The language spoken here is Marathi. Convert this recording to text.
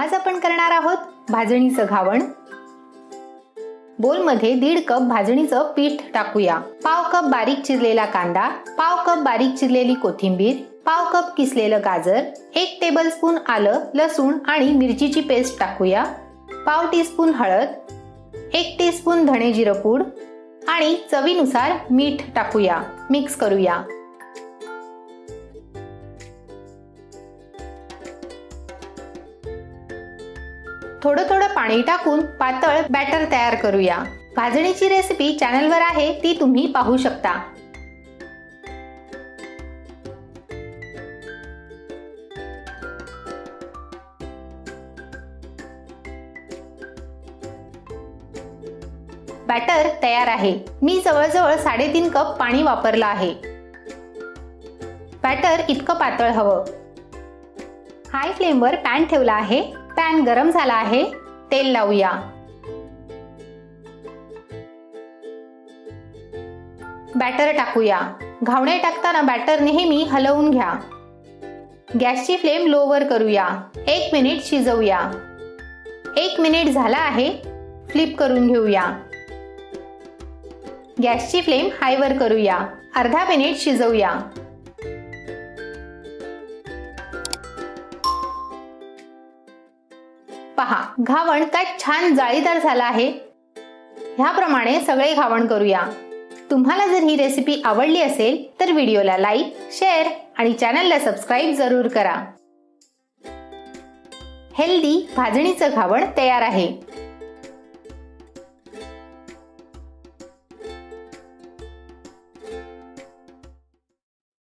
आज आपण करणार आहोत भाजणीचं घावण। बोलमध्ये 1.5 कप भाजणीचं पीठ टाकूया। पाव कप बारीक चिरलेला कांदा, पाव कप बारीक चिरलेली कोथिंबीर, पाव कप किसलेलं गाजर, 1 टेबलस्पून आलं, लसूण आणि मिरचीची पेस्ट टाकूया। पाव टीस्पून हळद, 1 टीस्पून धणे जिरं पूड आणि चवीनुसार मीठ टाकूया। मिक्स करूया। थोडं पाणी टाकून पातळ बॅटर तयार करूया। भाजणीची रेसिपी चॅनलवर आहे, ती तुम्ही पाहू शकता। बॅटर तयार आहे। मी जवळजवळ 3.5 कप पाणी वापरलं आहे। बॅटर इतकं पातळ हवं। हाय फ्लेमवर पॅन ठेवला आहे। पॅन गरम झाला आहे। तेल लावूया। बॅटर टाकूया। घावणे टाकताना बॅटर नेहमी हलवून घ्या। गॅसची फ्लेम लोवर करूया। 1 मिनिट शिजवूया। 1 मिनिट झाला आहे। फ्लिप करून घेऊया। गॅसची फ्लेम हायवर करूया। अर्धा मिनिट शिजवूया। पहा, घावण काय छान जाळीदार झाला आहे। ह्याप्रमाणे सगळे घावण करूया। तुम्हाला जर ही रेसिपी आवडली असेल तर व्हिडिओला लाईक, शेअर आणि चॅनलला सबस्क्राईब जरूर करा। हेल्दी भाजणीचं घावण तयार आहे।